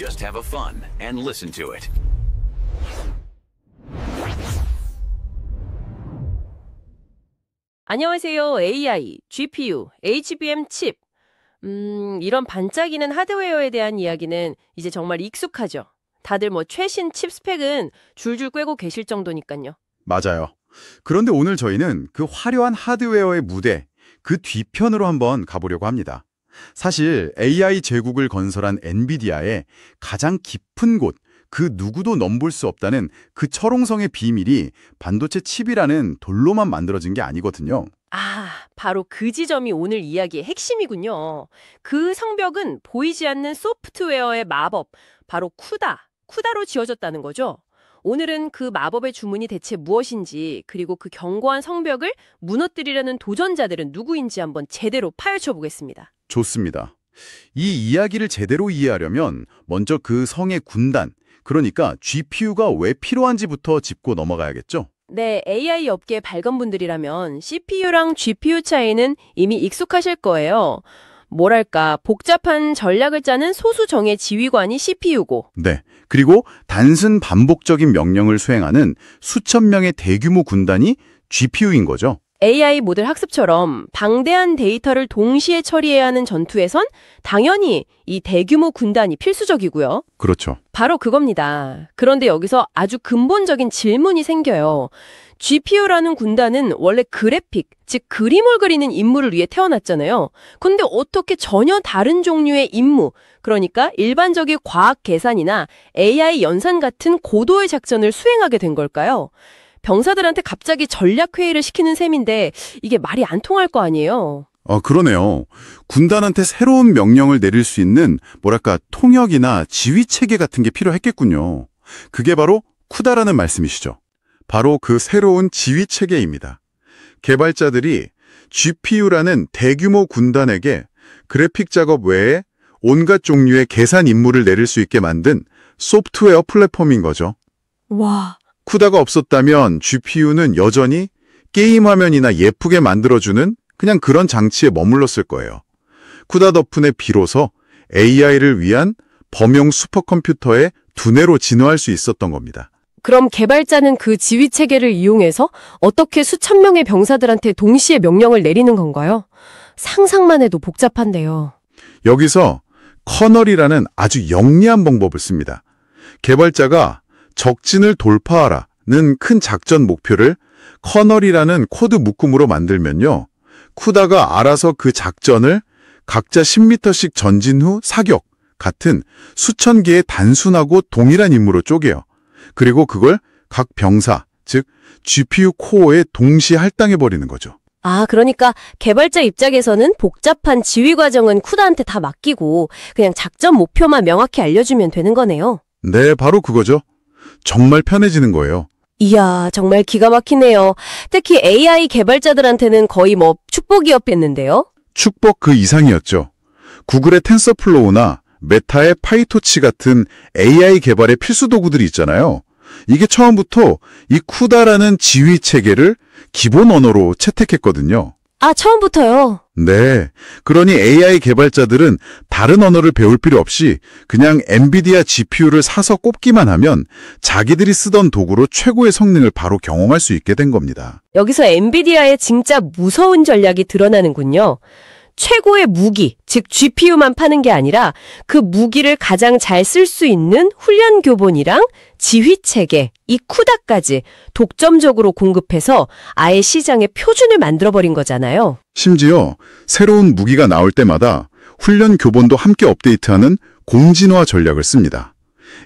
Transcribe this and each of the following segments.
Just have a fun and listen to it. 안녕하세요. AI, GPU, HBM 칩. 이런 반짝이는 하드웨어에 대한 이야기는 이제 정말 익숙하죠. 다들 뭐 최신 칩 스펙은 줄줄 꿰고 계실 정도니까요. 맞아요. 그런데 오늘 저희는 그 화려한 하드웨어의 무대, 그 뒤편으로 한번 가보려고 합니다. 사실 AI 제국을 건설한 엔비디아의 가장 깊은 곳, 그 누구도 넘볼 수 없다는 그 철옹성의 비밀이 반도체 칩이라는 돌로만 만들어진 게 아니거든요. 바로 그 지점이 오늘 이야기의 핵심이군요. 그 성벽은 보이지 않는 소프트웨어의 마법, 바로 쿠다로 지어졌다는 거죠. 오늘은 그 마법의 주문이 대체 무엇인지, 그리고 그 견고한 성벽을 무너뜨리려는 도전자들은 누구인지 한번 제대로 파헤쳐 보겠습니다. 좋습니다. 이 이야기를 제대로 이해하려면 먼저 그 성의 군단, 그러니까 GPU가 왜 필요한지부터 짚고 넘어가야겠죠? 네, AI 업계 발건 분들이라면 CPU랑 GPU 차이는 이미 익숙하실 거예요. 뭐랄까, 복잡한 전략을 짜는 소수정예 지휘관이 CPU고. 네. 그리고 단순 반복적인 명령을 수행하는 수천 명의 대규모 군단이 GPU인 거죠. AI 모델 학습처럼 방대한 데이터를 동시에 처리해야 하는 전투에선 당연히 이 대규모 군단이 필수적이고요. 그렇죠. 바로 그겁니다. 그런데 여기서 아주 근본적인 질문이 생겨요. GPU라는 군단은 원래 그래픽, 즉 그림을 그리는 임무를 위해 태어났잖아요. 근데 어떻게 전혀 다른 종류의 임무, 그러니까 일반적인 과학 계산이나 AI 연산 같은 고도의 작전을 수행하게 된 걸까요? 병사들한테 갑자기 전략회의를 시키는 셈인데 이게 말이 안 통할 거 아니에요. 그러네요. 군단한테 새로운 명령을 내릴 수 있는 뭐랄까 통역이나 지휘체계 같은 게 필요했겠군요. 그게 바로 쿠다라는 말씀이시죠. 바로 그 새로운 지휘체계입니다. 개발자들이 GPU라는 대규모 군단에게 그래픽 작업 외에 온갖 종류의 계산 임무를 내릴 수 있게 만든 소프트웨어 플랫폼인 거죠. 와. 쿠다가 없었다면 GPU는 여전히 게임 화면이나 예쁘게 만들어주는 그냥 그런 장치에 머물렀을 거예요. 쿠다 덕분에 비로소 AI를 위한 범용 슈퍼컴퓨터의 두뇌로 진화할 수 있었던 겁니다. 그럼 개발자는 그 지휘체계를 이용해서 어떻게 수천 명의 병사들한테 동시에 명령을 내리는 건가요? 상상만 해도 복잡한데요. 여기서 커널이라는 아주 영리한 방법을 씁니다. 개발자가 적진을 돌파하라는 큰 작전 목표를 커널이라는 코드 묶음으로 만들면요. 쿠다가 알아서 그 작전을 각자 10m씩 전진 후 사격 같은 수천 개의 단순하고 동일한 임무로 쪼개요. 그리고 그걸 각 병사, 즉 GPU 코어에 동시에 할당해버리는 거죠. 그러니까 개발자 입장에서는 복잡한 지휘 과정은 쿠다한테 다 맡기고 그냥 작전 목표만 명확히 알려주면 되는 거네요. 네, 바로 그거죠. 정말 편해지는 거예요. 이야, 정말 기가 막히네요. 특히 AI 개발자들한테는 거의 뭐 축복이었겠는데요? 축복 그 이상이었죠. 구글의 텐서플로우나 메타의 파이토치 같은 AI 개발의 필수 도구들이 있잖아요. 이게 처음부터 이 쿠다라는 지휘 체계를 기본 언어로 채택했거든요. 처음부터요? 네. 그러니 AI 개발자들은 다른 언어를 배울 필요 없이 그냥 엔비디아 GPU를 사서 꼽기만 하면 자기들이 쓰던 도구로 최고의 성능을 바로 경험할 수 있게 된 겁니다. 여기서 엔비디아의 진짜 무서운 전략이 드러나는군요. 최고의 무기, 즉 GPU만 파는 게 아니라 그 무기를 가장 잘 쓸 수 있는 훈련 교본이랑 지휘체계, 이 쿠다까지 독점적으로 공급해서 아예 시장의 표준을 만들어버린 거잖아요. 심지어 새로운 무기가 나올 때마다 훈련 교본도 함께 업데이트하는 공진화 전략을 씁니다.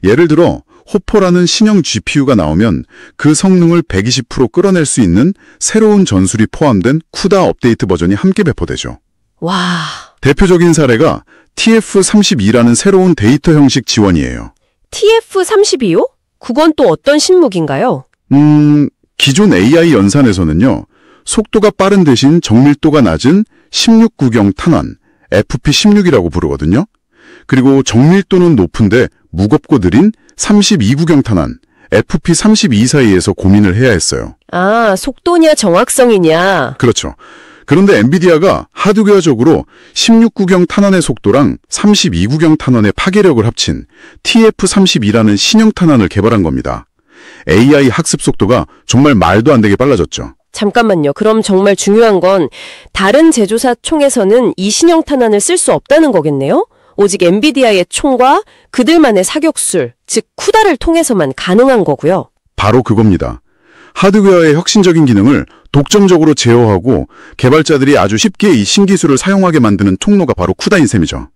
예를 들어 호퍼라는 신형 GPU가 나오면 그 성능을 120% 끌어낼 수 있는 새로운 전술이 포함된 쿠다 업데이트 버전이 함께 배포되죠. 와. 대표적인 사례가 TF32라는 새로운 데이터 형식 지원이에요. TF32요? 그건 또 어떤 신무기인가요? 기존 AI 연산에서는요. 속도가 빠른 대신 정밀도가 낮은 16구경 탄환, FP16이라고 부르거든요. 그리고 정밀도는 높은데 무겁고 느린 32구경 탄환, FP32 사이에서 고민을 해야 했어요. 속도냐 정확성이냐. 그렇죠. 그런데 엔비디아가 하드웨어적으로 16구경 탄환의 속도랑 32구경 탄환의 파괴력을 합친 TF32라는 신형 탄환을 개발한 겁니다. AI 학습 속도가 정말 말도 안 되게 빨라졌죠. 잠깐만요. 그럼 정말 중요한 건 다른 제조사 총에서는 이 신형 탄환을 쓸 수 없다는 거겠네요? 오직 엔비디아의 총과 그들만의 사격술, 즉 쿠다를 통해서만 가능한 거고요. 바로 그겁니다. 하드웨어의 혁신적인 기능을 독점적으로 제어하고 개발자들이 아주 쉽게 이 신기술을 사용하게 만드는 통로가 바로 쿠다인 셈이죠.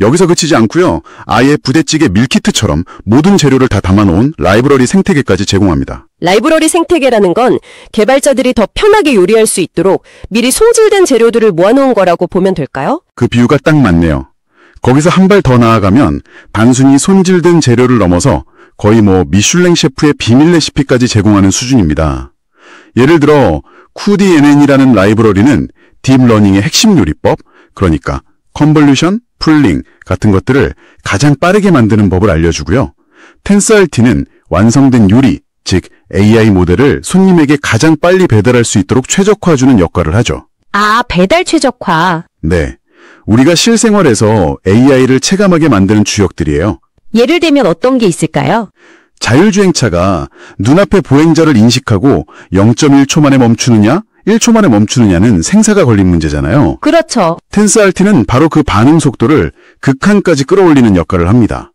여기서 그치지 않고요. 아예 부대찌개 밀키트처럼 모든 재료를 다 담아놓은 라이브러리 생태계까지 제공합니다. 라이브러리 생태계라는 건 개발자들이 더 편하게 요리할 수 있도록 미리 손질된 재료들을 모아놓은 거라고 보면 될까요? 그 비유가 딱 맞네요. 거기서 한 발 더 나아가면 단순히 손질된 재료를 넘어서 거의 미슐랭 셰프의 비밀 레시피까지 제공하는 수준입니다. 예를 들어 cuDNN이라는 라이브러리는 딥러닝의 핵심 요리법, 그러니까 컨볼루션, 풀링 같은 것들을 가장 빠르게 만드는 법을 알려주고요. 텐서알티는 완성된 요리, 즉 AI 모델을 손님에게 가장 빨리 배달할 수 있도록 최적화해주는 역할을 하죠. 아, 배달 최적화. 네, 우리가 실생활에서 AI를 체감하게 만드는 주역들이에요. 예를 들면 어떤 게 있을까요? 자율주행차가 눈앞의 보행자를 인식하고 0.1초 만에 멈추느냐, 1초 만에 멈추느냐는 생사가 걸린 문제잖아요. 그렇죠. 텐서알티는 바로 그 반응 속도를 극한까지 끌어올리는 역할을 합니다.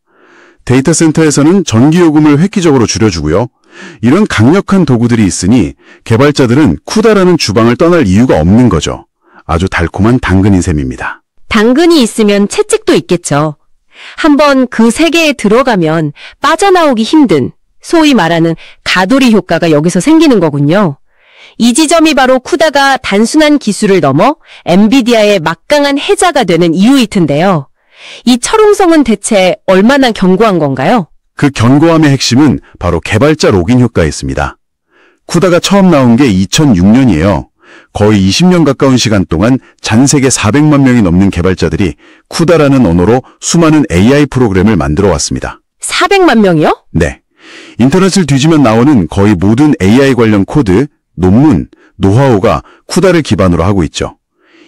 데이터 센터에서는 전기요금을 획기적으로 줄여주고요. 이런 강력한 도구들이 있으니 개발자들은 쿠다라는 주방을 떠날 이유가 없는 거죠. 아주 달콤한 당근인 셈입니다. 당근이 있으면 채찍도 있겠죠. 한번 그 세계에 들어가면 빠져나오기 힘든, 소위 말하는 가돌이 효과가 여기서 생기는 거군요. 이 지점이 바로 쿠다가 단순한 기술을 넘어 엔비디아의 막강한 해자가 되는 이유일 텐데요. 이 철옹성은 대체 얼마나 견고한 건가요? 그 견고함의 핵심은 바로 개발자 로깅 효과에 있습니다. 쿠다가 처음 나온 게 2006년이에요. 거의 20년 가까운 시간 동안 전 세계 400만 명이 넘는 개발자들이 쿠다라는 언어로 수많은 AI 프로그램을 만들어 왔습니다. 400만 명이요? 네. 인터넷을 뒤지면 나오는 거의 모든 AI 관련 코드, 논문, 노하우가 쿠다를 기반으로 하고 있죠.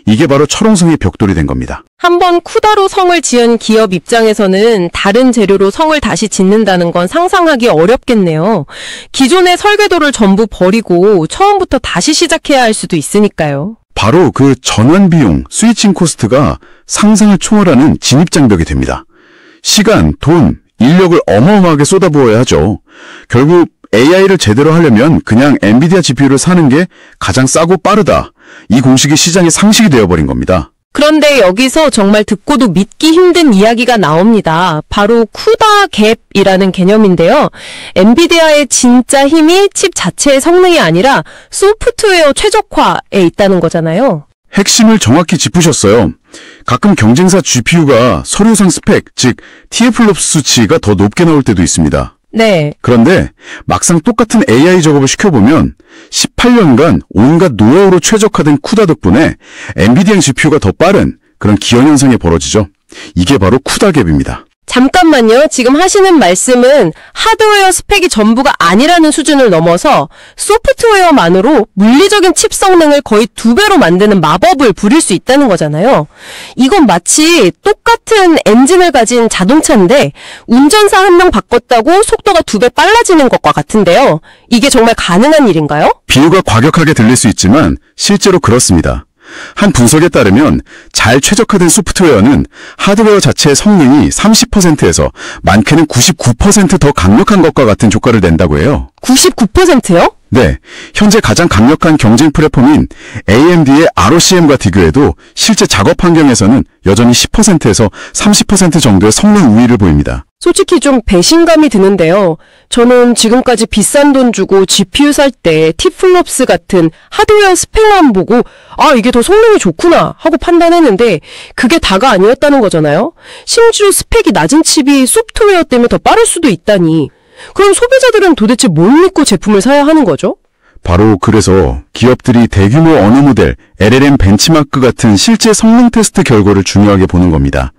이게 바로 철옹성의 벽돌이 된 겁니다. 한번 쿠다로 성을 지은 기업 입장에서는 다른 재료로 성을 다시 짓는다는 건 상상하기 어렵겠네요. 기존의 설계도를 전부 버리고 처음부터 다시 시작해야 할 수도 있으니까요. 바로 그 전환 비용, 스위칭 코스트가 상상을 초월하는 진입장벽이 됩니다. 시간, 돈, 인력을 어마어마하게 쏟아부어야 하죠. 결국 AI를 제대로 하려면 그냥 엔비디아 GPU를 사는 게 가장 싸고 빠르다. 이 공식이 시장의 상식이 되어버린 겁니다. 그런데 여기서 정말 듣고도 믿기 힘든 이야기가 나옵니다. 바로 쿠다 갭이라는 개념인데요. 엔비디아의 진짜 힘이 칩 자체의 성능이 아니라 소프트웨어 최적화에 있다는 거잖아요. 핵심을 정확히 짚으셨어요. 가끔 경쟁사 GPU가 서류상 스펙, 즉 TFLOPS 수치가 더 높게 나올 때도 있습니다. 네. 그런데 막상 똑같은 AI 작업을 시켜보면 18년간 온갖 노하우로 최적화된 쿠다 덕분에 엔비디아 GPU가 더 빠른 그런 기현 현상이 벌어지죠. 이게 바로 쿠다 갭입니다. 잠깐만요. 지금 하시는 말씀은 하드웨어 스펙이 전부가 아니라는 수준을 넘어서 소프트웨어만으로 물리적인 칩 성능을 거의 2배로 만드는 마법을 부릴 수 있다는 거잖아요. 이건 마치 똑같은 엔진을 가진 자동차인데 운전사 한 명 바꿨다고 속도가 2배 빨라지는 것과 같은데요. 이게 정말 가능한 일인가요? 비유가 과격하게 들릴 수 있지만 실제로 그렇습니다. 한 분석에 따르면 잘 최적화된 소프트웨어는 하드웨어 자체의 성능이 30%에서 많게는 99% 더 강력한 것과 같은 효과를 낸다고 해요. 99%요? 네, 현재 가장 강력한 경쟁 플랫폼인 AMD의 ROCm과 비교해도 실제 작업 환경에서는 여전히 10%에서 30% 정도의 성능 우위를 보입니다. 솔직히 좀 배신감이 드는데요. 저는 지금까지 비싼 돈 주고 GPU 살 때 티플롭스 같은 하드웨어 스펙만 보고 이게 더 성능이 좋구나 하고 판단했는데 그게 다가 아니었다는 거잖아요. 심지어 스펙이 낮은 칩이 소프트웨어 때문에 더 빠를 수도 있다니. 그럼 소비자들은 도대체 뭘 믿고 제품을 사야 하는 거죠? 바로 그래서 기업들이 대규모 언어 모델, LLM 벤치마크 같은 실제 성능 테스트 결과를 중요하게 보는 겁니다.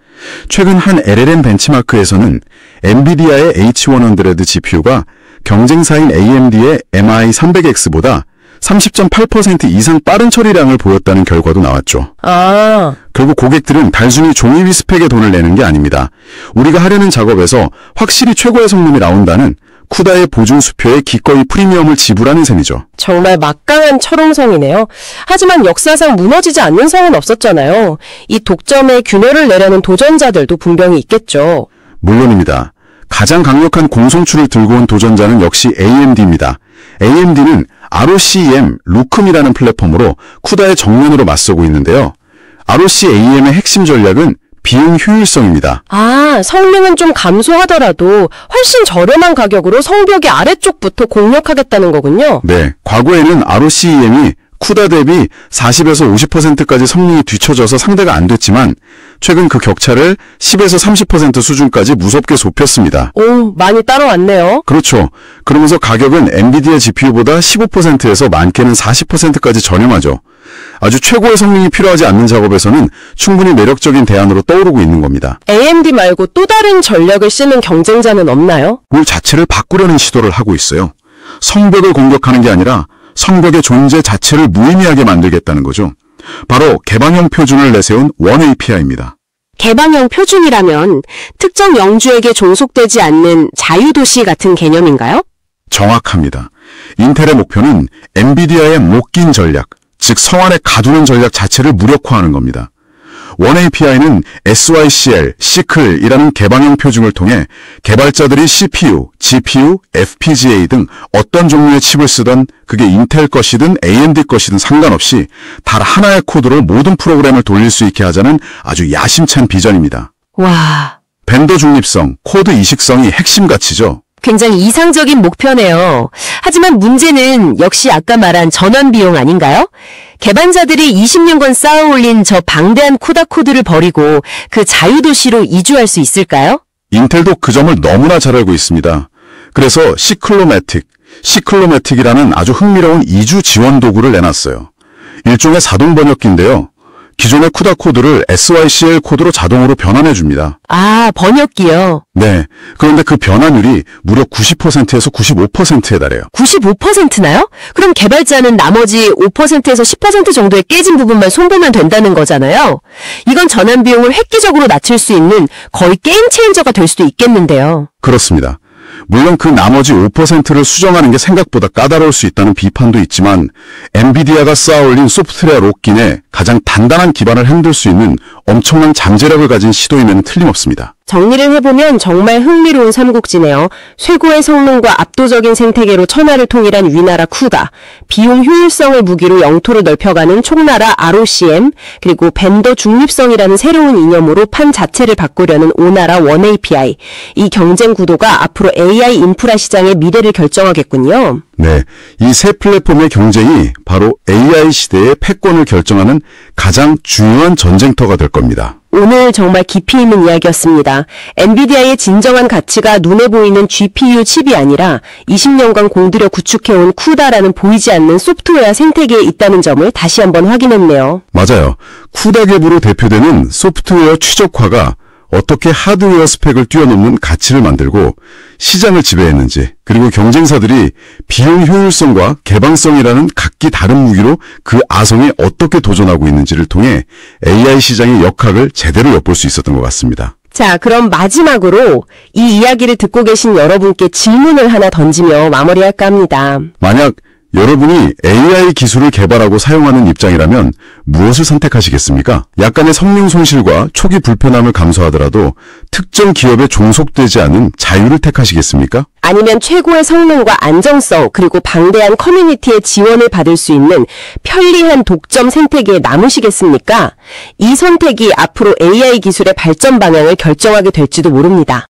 최근 한 LLM 벤치마크에서는 엔비디아의 H100 GPU가 경쟁사인 AMD의 MI300X보다 30.8% 이상 빠른 처리량을 보였다는 결과도 나왔죠. 아, 결국 고객들은 단순히 종이 위스펙에 돈을 내는 게 아닙니다. 우리가 하려는 작업에서 확실히 최고의 성능이 나온다는 쿠다의 보증 수표에 기꺼이 프리미엄을 지불하는 셈이죠. 정말 막강한 철옹성이네요. 하지만 역사상 무너지지 않는 성은 없었잖아요. 이 독점의 균열을 내려는 도전자들도 분명히 있겠죠. 물론입니다. 가장 강력한 공송추를 들고 온 도전자는 역시 AMD입니다. AMD는 ROCm 루쿰이라는 플랫폼으로 쿠다의 정면으로 맞서고 있는데요. ROCam의 핵심 전략은 비용 효율성입니다. 아, 성능은 좀 감소하더라도 훨씬 저렴한 가격으로 성벽의 아래쪽부터 공략하겠다는 거군요. 네, 과거에는 ROCm이 쿠다 대비 40에서 50%까지 성능이 뒤처져서 상대가 안 됐지만 최근 그 격차를 10에서 30% 수준까지 무섭게 좁혔습니다. 오, 많이 따라왔네요. 그렇죠. 그러면서 가격은 엔비디아 GPU보다 15%에서 많게는 40%까지 저렴하죠. 아주 최고의 성능이 필요하지 않는 작업에서는 충분히 매력적인 대안으로 떠오르고 있는 겁니다. AMD 말고 또 다른 전략을 쓰는 경쟁자는 없나요? 물 자체를 바꾸려는 시도를 하고 있어요. 성벽을 공격하는 게 아니라 성벽의 존재 자체를 무의미하게 만들겠다는 거죠. 바로 개방형 표준을 내세운 원API입니다. 개방형 표준이라면 특정 영주에게 종속되지 않는 자유도시 같은 개념인가요? 정확합니다. 인텔의 목표는 엔비디아의 못 낀 전략, 즉 성안에 가두는 전략 자체를 무력화하는 겁니다. 원API는 SYCL, 시클이라는 개방형 표준을 통해 개발자들이 CPU, GPU, FPGA 등 어떤 종류의 칩을 쓰던 그게 인텔 것이든 AMD 것이든 상관없이 단 하나의 코드로 모든 프로그램을 돌릴 수 있게 하자는 아주 야심찬 비전입니다. 와, 벤더 중립성, 코드 이식성이 핵심 가치죠. 굉장히 이상적인 목표네요. 하지만 문제는 역시 아까 말한 전원 비용 아닌가요? 개발자들이 20년간 쌓아올린 저 방대한 쿠다 코드를 버리고 그 자유도시로 이주할 수 있을까요? 인텔도 그 점을 너무나 잘 알고 있습니다. 그래서 시클로매틱이라는 아주 흥미로운 이주 지원 도구를 내놨어요. 일종의 자동 번역기인데요. 기존의 쿠다 코드를 SYCL 코드로 자동으로 변환해줍니다. 아, 번역기요. 네. 그런데 그 변환율이 무려 90%에서 95%에 달해요. 95%나요? 그럼 개발자는 나머지 5%에서 10% 정도의 깨진 부분만 손보면 된다는 거잖아요. 이건 전환 비용을 획기적으로 낮출 수 있는 거의 게임 체인저가 될 수도 있겠는데요. 그렇습니다. 물론 그 나머지 5%를 수정하는 게 생각보다 까다로울 수 있다는 비판도 있지만 엔비디아가 쌓아올린 소프트웨어 롯긴에 가장 단단한 기반을 흔들 수 있는 엄청난 잠재력을 가진 시도임에는 틀림없습니다. 정리를 해보면 정말 흥미로운 삼국지네요. 최고의 성능과 압도적인 생태계로 천하를 통일한 위나라 쿠다, 비용 효율성을 무기로 영토를 넓혀가는 총나라 ROCm, 그리고 벤더 중립성이라는 새로운 이념으로 판 자체를 바꾸려는 오나라 원API. 이 경쟁 구도가 앞으로 AI 인프라 시장의 미래를 결정하겠군요. 네, 이 세 플랫폼의 경쟁이 바로 AI 시대의 패권을 결정하는 가장 중요한 전쟁터가 될 겁니다. 오늘 정말 깊이 있는 이야기였습니다. 엔비디아의 진정한 가치가 눈에 보이는 GPU 칩이 아니라 20년간 공들여 구축해온 쿠다라는 보이지 않는 소프트웨어 생태계에 있다는 점을 다시 한번 확인했네요. 맞아요. 쿠다 갭으로 대표되는 소프트웨어 최적화가 어떻게 하드웨어 스펙을 뛰어넘는 가치를 만들고 시장을 지배했는지, 그리고 경쟁사들이 비용 효율성과 개방성이라는 각기 다른 무기로 그 아성에 어떻게 도전하고 있는지를 통해 AI 시장의 역학을 제대로 엿볼 수 있었던 것 같습니다. 자, 그럼 마지막으로 이 이야기를 듣고 계신 여러분께 질문을 하나 던지며 마무리할까 합니다. 만약 여러분이 AI 기술을 개발하고 사용하는 입장이라면 무엇을 선택하시겠습니까? 약간의 성능 손실과 초기 불편함을 감수하더라도 특정 기업에 종속되지 않은 자유를 택하시겠습니까? 아니면 최고의 성능과 안정성 그리고 방대한 커뮤니티의 지원을 받을 수 있는 편리한 독점 생태계에 남으시겠습니까? 이 선택이 앞으로 AI 기술의 발전 방향을 결정하게 될지도 모릅니다.